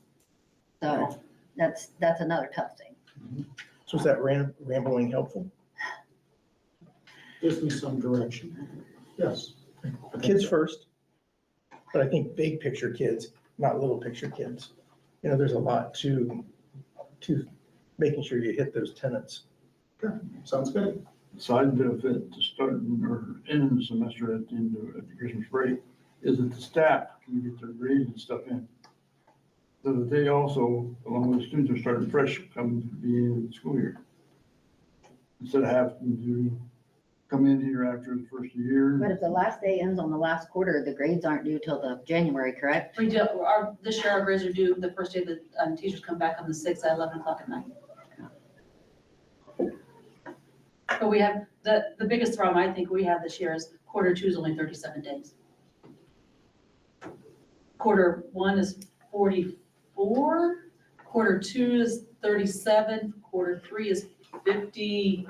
So that's another tough thing. So is that rambling helpful? Gives me some direction. Yes. Kids first, but I think big picture kids, not little picture kids. There's a lot to making sure you hit those tenets. Sure, sounds good. Side benefit to starting or ending the semester at the end of the Christmas break is that the staff can get their grades and stuff in. So that they also, along with the students, are starting fresh coming to the end of the school year. Instead of having to come in here after the first year. But if the last day ends on the last quarter, the grades aren't due till the January, correct? We do, this year our grades are due the first day that teachers come back on the 6th at 11 o'clock at night. But we have, the biggest problem I think we have this year is quarter 2 is only 37 days. Quarter 1 is 44, quarter 2 is 37, quarter 3 is 50,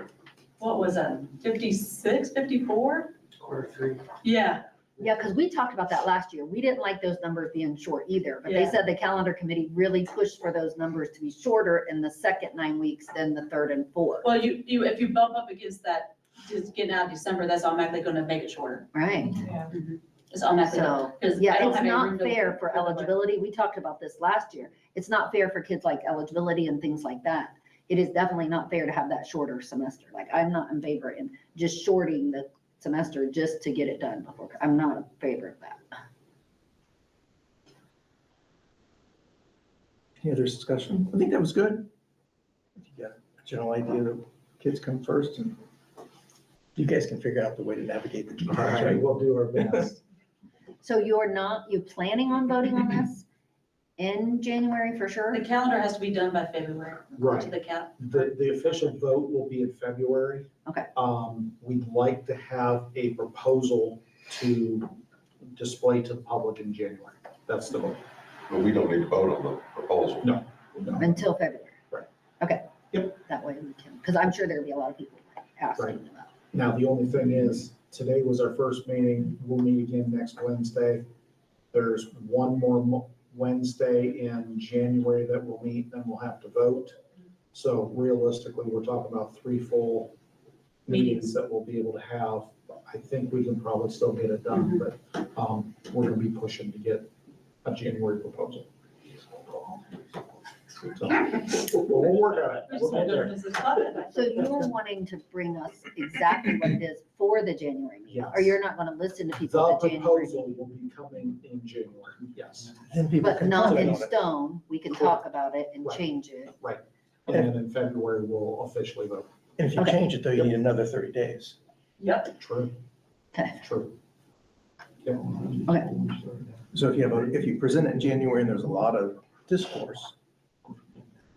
what was that, 56, 54? Quarter 3. Yeah. Yeah, because we talked about that last year. We didn't like those numbers being short either, but they Yeah. said the calendar committee really pushed for those numbers to be shorter in the second 9 weeks than the third and fourth. Well, if you bump up against that, just getting out of December, that's automatically gonna make it shorter. Right. It's automatically, So, because yeah, I don't it's have any room not to- fair for eligibility. We talked about this last year. It's not fair for kids like eligibility and things like that. It is definitely not fair to have that shorter semester. Like, I'm not in favor in just shorting the semester just to get it done before. I'm not in favor of that. Any other discussion? I think that was good. You got a general idea that kids come first, and you guys can figure out the way to navigate the details, All right, right? we'll do our best. So you planning on voting on this in January for sure? The calendar has to be done by February. Right. The official vote will be in February. Okay. We'd like to have a proposal to display to the public in January. That's the vote. But we don't need to vote on the proposal. No. Until February? Right. Okay. Yep. That way we can, because I'm sure there'll be a lot of people asking Right. about. Now, the only thing is, today was our first meeting. We'll meet again next Wednesday. There's one more Wednesday in January that we'll meet, then we'll have to vote. So realistically, we're talking about 3 full meetings that we'll be able to have. I think we can probably still get it done, but we're gonna be pushing to get a January proposal. We'll work on it. We'll get there. So you're wanting to bring us exactly what it is for the January meeting? Or Yes. you're not gonna listen to people The at the January proposal meeting? will be coming in January, yes. Then people But can not comment in on it. stone, we can talk about it and Right. change it. And then in February, we'll officially vote. And if you Okay. change it though, you need another 30 days. True. Okay. True. Yep. So if you present it in January and there's a lot of discourse,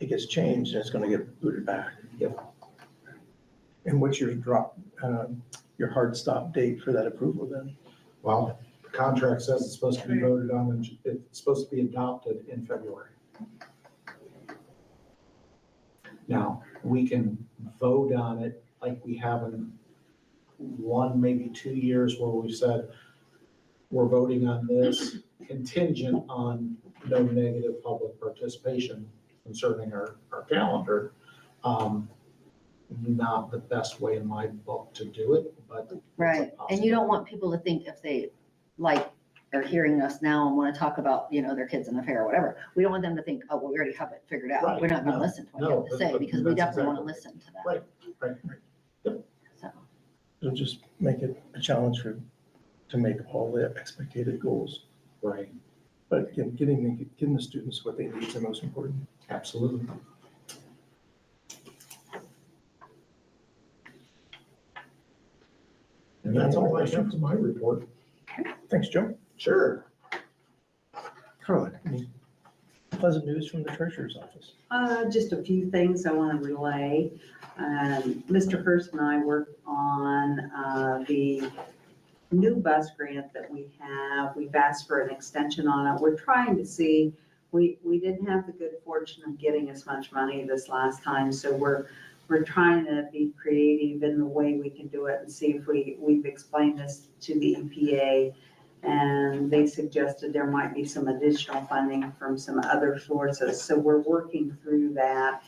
it gets changed and it's gonna get booted back. Yep. And what's your your hard stop date for that approval then? Well, the contract says it's supposed to be voted on, and it's supposed to be adopted in February. Now, we can vote on it like we have in 1, maybe 2 years where we've said, we're voting on this contingent on no negative public participation concerning our calendar. Not the best way in my book to do it, but. Right, and you don't want people to think if they are hearing us now and want to talk about, their kids in the fair or whatever, we don't want them to think, oh, well, we already have it figured out. Right, We're not gonna no, listen to what you no, have to say, but because we that's definitely want to exactly- listen to that. Right. So, It'll just make it a challenge to make all the expected goals. Right, But again, getting the students what they need is the most important. absolutely. And that's all I have to my report. Thanks, Joe. Sure. Carla, any pleasant news from the treasurer's office? Just a few things I want to relay. Mr. Hurst and I worked on the new bus grant that we have. We've asked for an extension on it. We're trying to see, we didn't have the good fortune of getting as much money this last time, so we're trying to be creative in the way we can do it and see if we've explained this to the EPA. And they suggested there might be some additional funding from some other sources. So we're working through that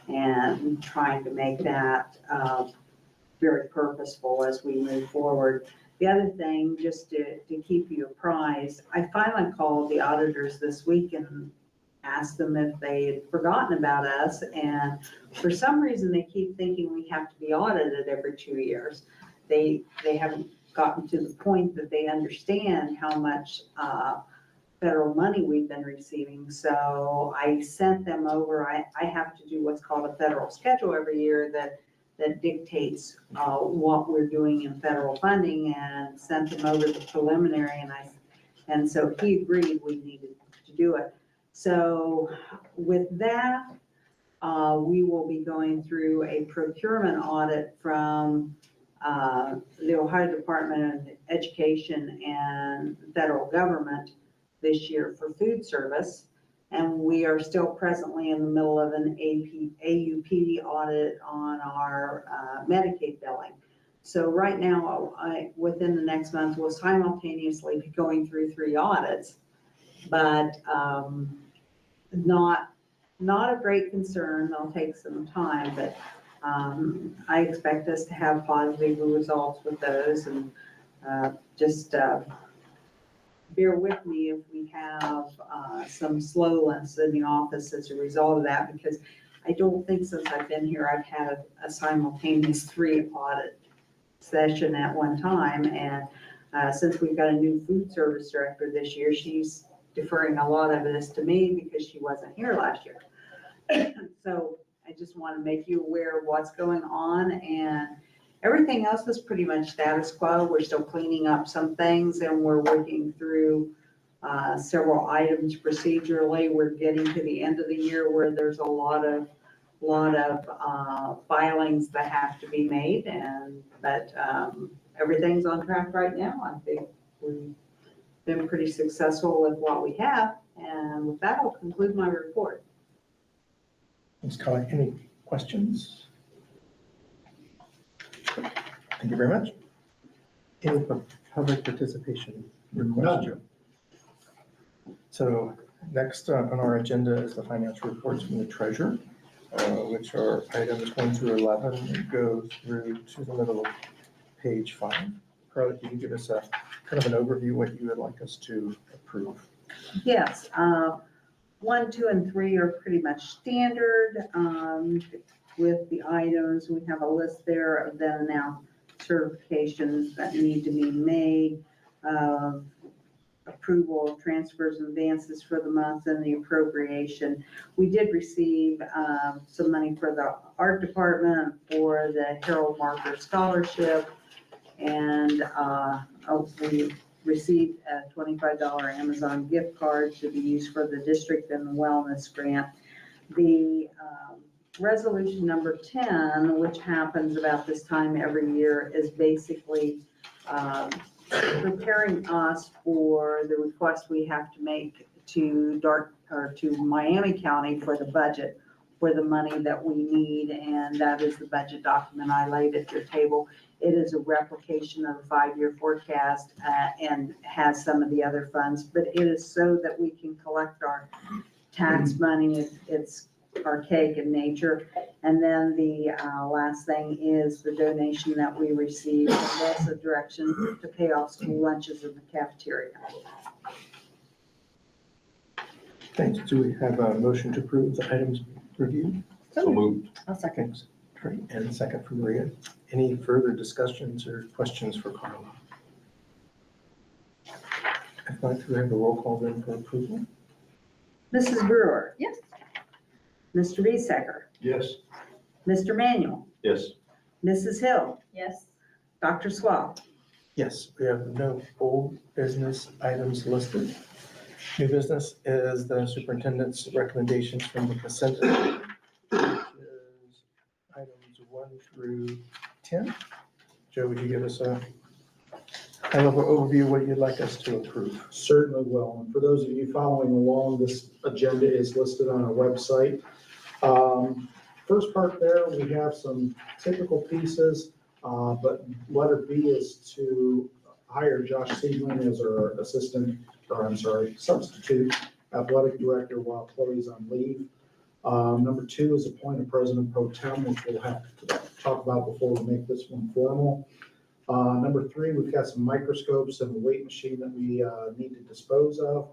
and trying to make that very purposeful as we move forward. The other thing, just to keep you apprised, I finally called the auditors this week and asked them if they had forgotten about us. And for some reason, they keep thinking we have to be audited every 2 years. They haven't gotten to the point that they understand how much federal money we've been receiving. So I sent them over, I have to do what's called a federal schedule every year that dictates what we're doing in federal funding, and sent them over the preliminary, and so he agreed we needed to do it. So with that, we will be going through a procurement audit from the Ohio Department of Education and federal government this year for food service. And we are still presently in the middle of an AUP audit on our Medicaid billing. So right now, within the next month, we'll simultaneously be going through 3 audits, but not a great concern. They'll take some time, but I expect us to have positive results with those, and just bear with me if we have some slowness in the office as a result of that, because I don't think since I've been here, I've had a simultaneous 3 audit session at one time. And since we've got a new food service director this year, she's deferring a lot of this to me because she wasn't here last year. So I just want to make you aware of what's going on, and everything else is pretty much status quo. We're still cleaning up some things, and we're working through several items procedurally. We're getting to the end of the year where there's a lot of filings that have to be made, but everything's on track right now. I think we've been pretty successful with what we have, and with that, I'll conclude my report. Ms. Carla, any questions? Thank you very much. Any public participation request, Joe? So next on our agenda is the financial reports from the treasurer, which are items 1 through 11 and go through to the middle of page 5. Carla, can you give us a kind of an overview what you would like us to approve? Yes, 1, 2, and 3 are pretty much standard with the items. We have a list there of then now certifications that need to be made, approval of transfers and advances for the month and the appropriation. We did receive some money for the art department for the Harold Marker Scholarship. And we received a $25 Amazon gift card to be used for the district and the wellness grant. The resolution number 10, which happens about this time every year, is basically preparing us for the request we have to make to Miami County for the budget, for the money that we need, and that is the budget document I laid at your table. It is a replication of the 5-year forecast and has some of the other funds, but it is so that we can collect our tax money. It's archaic in nature. And then the last thing is the donation that we received, and that's the direction to pay off school lunches in the cafeteria. Thanks. Do we have a motion to approve the items reviewed? So moved. I'll second. Thanks, Trey, and a second from Maria. Any further discussions or questions for Carla? If not, do we have a roll call then for approval? Mrs. Brewer. Yes. Mr. Bisecker. Yes. Mr. Manuel. Yes. Mrs. Hill. Yes. Dr. Swab. Yes, we have no old business items listed. New business is the superintendent's recommendations from the consent agenda, which is items 1 through 10. Joe, would you give us a high-level overview of what you'd like us to approve? Certainly will. And for those of you following along, this agenda is listed on our website. First part there, we have some typical pieces, but letter B is to hire Josh Siegman as our substitute athletic director while Chloe's on leave. Number 2 is appoint a president pro tem, which we'll have to talk about before we make this one formal. Number 3, we've got some microscopes and a weight machine that we need to dispose of.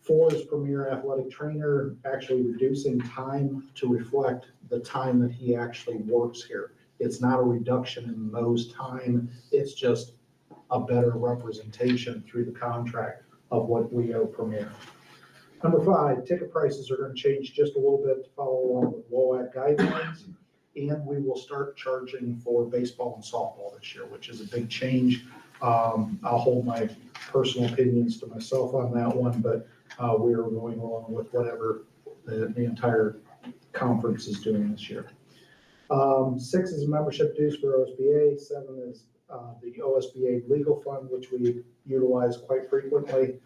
4 is premier athletic trainer, actually reducing time to reflect the time that he actually works here. It's not a reduction in Mo's time, it's just a better representation through the contract of what we owe Premier. Number 5, ticket prices are going to change just a little bit to follow along with WOAC guidelines. And we will start charging for baseball and softball this year, which is a big change. I'll hold my personal opinions to myself on that one, but we are going along with whatever the entire conference is doing this year. 6 is membership dues for OSBA. 7 is the OSBA legal fund, which we utilize quite frequently.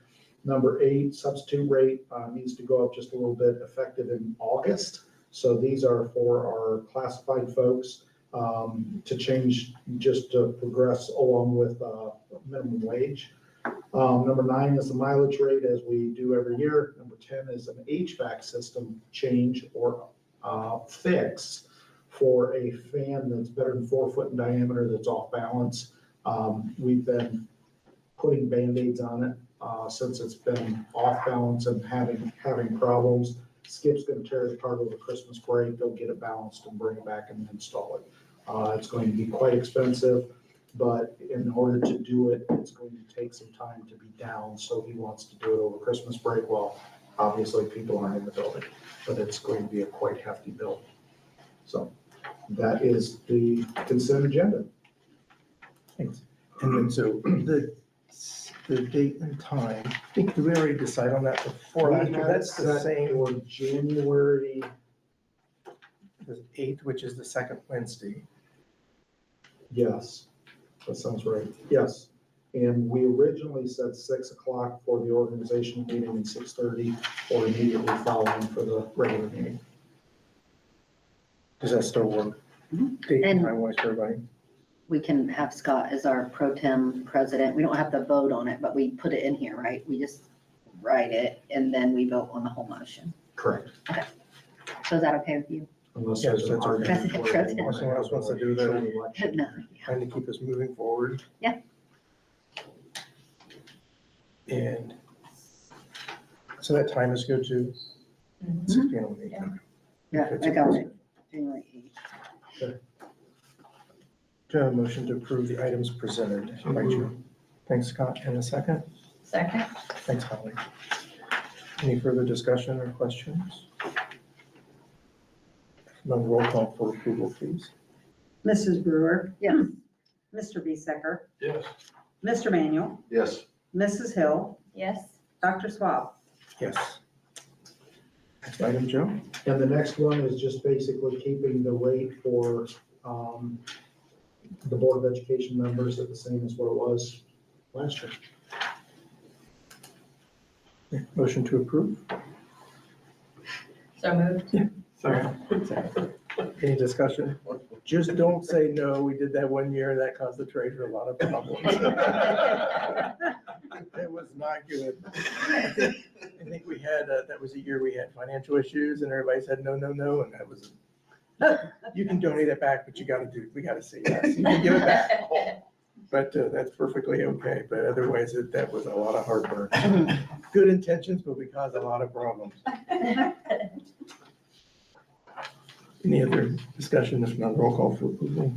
Number 8, substitute rate needs to go up just a little bit, effective in August. So these are for our classified folks to change, just to progress along with minimum wage. Number 9 is the mileage rate, as we do every year. Number 10 is an HVAC system change or fix for a fan that's better than 4 foot in diameter that's off balance. We've been putting Band-Aids on it since it's been off balance and having problems. Skip's going to tear it apart over Christmas break. They'll get it balanced and bring it back and install it. It's going to be quite expensive, but in order to do it, it's going to take some time to be down. So he wants to do it over Christmas break. Well, obviously people aren't in the building, but it's going to be a quite hefty bill. So that is the consent agenda. Thanks. And then so the date and time, I think, did we already decide on that before? We After? have That's it the set same, for January. the 8th, which is the second Wednesday. Yes, that sounds right. Yes. And we originally said 6 o'clock for the organizational meeting and 6:30 or immediately following for the regular meeting. Does that still work? Date and time wise for everybody? We can have Scott as our pro tem president. We don't have to vote on it, but we put it in here, right? We just write it and then we vote on the whole motion. Correct. Okay. So is that okay with you? Unless Yes, there's an that's okay. argument. President, where president. they want Someone else wants to do that. short election. No. Trying to keep us moving forward. Yeah. And So that time is good too? 6 p.m. on the 18th. Yeah, I got it. January 8th. Do I have a motion to approve the items presented by Joe? Thanks, Scott. And a second? Second? Thanks, Holly. Any further discussion or questions? None, roll call for approval, please. Mrs. Brewer, Yes. Mr. Bisecker, Yes. Mr. Manuel, Yes. Mrs. Hill, Yes. Dr. Swab. Yes. Next item, Joe? And the next one is just basically keeping the rate for the Board of Education members at the same as what it was last year. Motion to approve? So moved. Second. Any discussion? Just don't say no. We did that one year. That caused the treasurer a lot of problems. It was not good. I think we had, that was a year we had financial issues and everybody said, no, no, no. And that was, you can donate it back, but we gotta say yes. You can give it back. But that's perfectly okay. But otherwise, that was a lot of heartburn. Good intentions, but we caused a lot of problems. Any other discussion? If not, roll call for approval.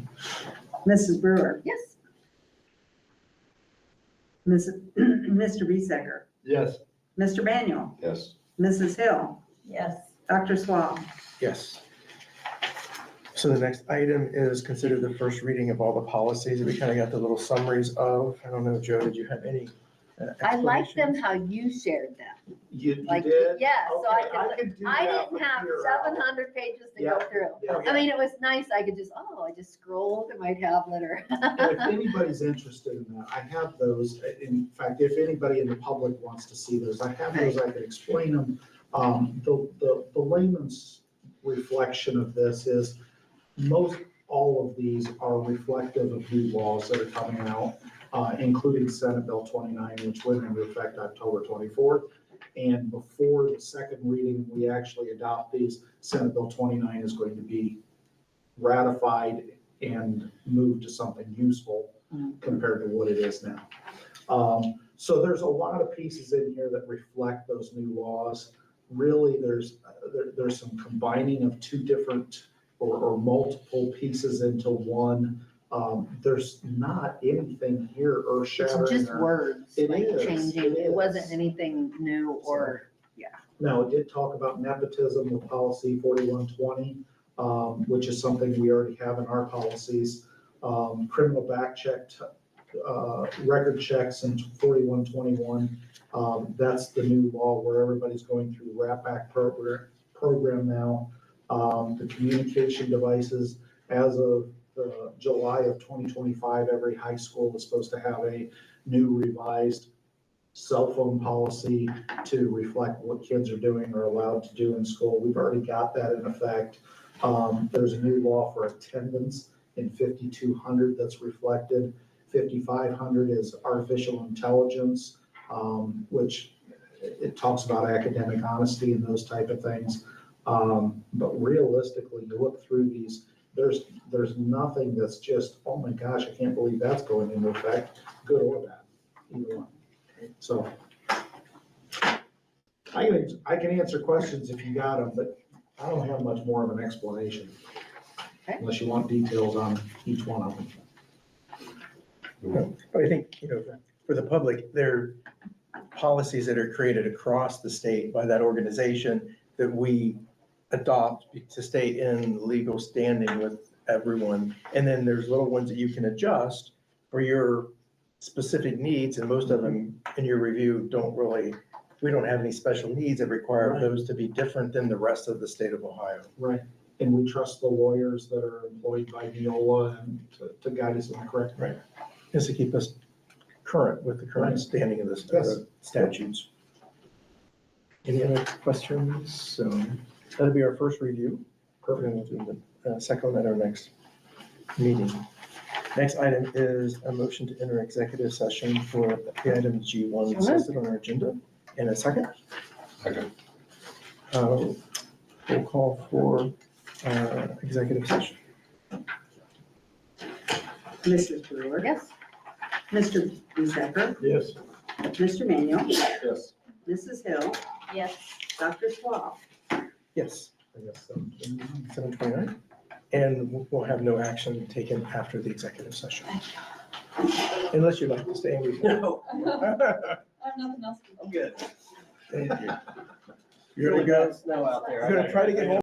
Mrs. Brewer, Yes. Mr. Bisecker, Yes. Mr. Manuel, Yes. Mrs. Hill, Yes. Dr. Swab. Yes. So the next item is consider the first reading of all the policies. We kind of got the little summaries of, I don't know, Joe, did you have any I like them explanations? how you shared them. You Like, did? yeah, so I Okay, could, do I that didn't from have here out. 700 pages to go Yeah. through. Yeah. I mean, it was nice. I could just, I just scrolled to my tablet or. And if anybody's interested in that, I have those. In fact, if anybody in the public wants to see those, I have those, I can explain them. The layman's reflection of this is most all of these are reflective of new laws that are coming out, including Senate Bill 29, which went into effect October 24th. And before the second reading, we actually adopt these, Senate Bill 29 is going to be ratified and moved to something useful compared to what it is now. So there's a lot of pieces in here that reflect those new laws. Really, there's some combining of two different or multiple pieces into one. There's not anything here earth shattering. It's just words, It like is, changing. it It wasn't is. anything new or, Now, it did talk about nepotism with policy 4120, which is something we already have in our policies. Criminal back check, record checks in 4121. That's the new law where everybody's going through the RAP Back program now. The communication devices, as of July of 2025, every high school is supposed to have a new revised cell phone policy to reflect what kids are doing or allowed to do in school. We've already got that in effect. There's a new law for attendance in 5200 that's reflected. 5500 is artificial intelligence, which it talks about academic honesty and those type of things. But realistically, you look through these, there's nothing that's just, oh my gosh, I can't believe that's going into effect, good or bad, either one. So I can answer questions if you got them, but I don't have much more of an explanation. Okay. Unless you want details on each one of them. But I think, for the public, there are policies that are created across the state by that organization that we adopt to stay in legal standing with everyone. And then there's little ones that you can adjust for your specific needs, and most of them in your review we don't have any special needs that require those to be different than the rest of the state of Ohio. Right. And we trust the lawyers that are employed by Neola and to guide us in the correct way. Right. Just to keep us current with the current standing of the Yes. statutes. Any other questions? So that'll be our first review. Perfect. And we'll do the second one at our next meeting. Next item is a motion to enter executive session for the item G1 listed on our agenda. And a second. Second. We'll call for executive session. Mrs. Brewer. yes. Mr. Bisecker, Yes. Mr. Manuel, Yes. Mrs. Hill, Yes. Dr. Swab. Yes, I guess so. 7:29. And we'll have no action taken after the executive session. Unless you'd like to stay and read. No, I have nothing else. I'm good. Thank you. It's You're really gonna go, bad snow out there. you're gonna try to get home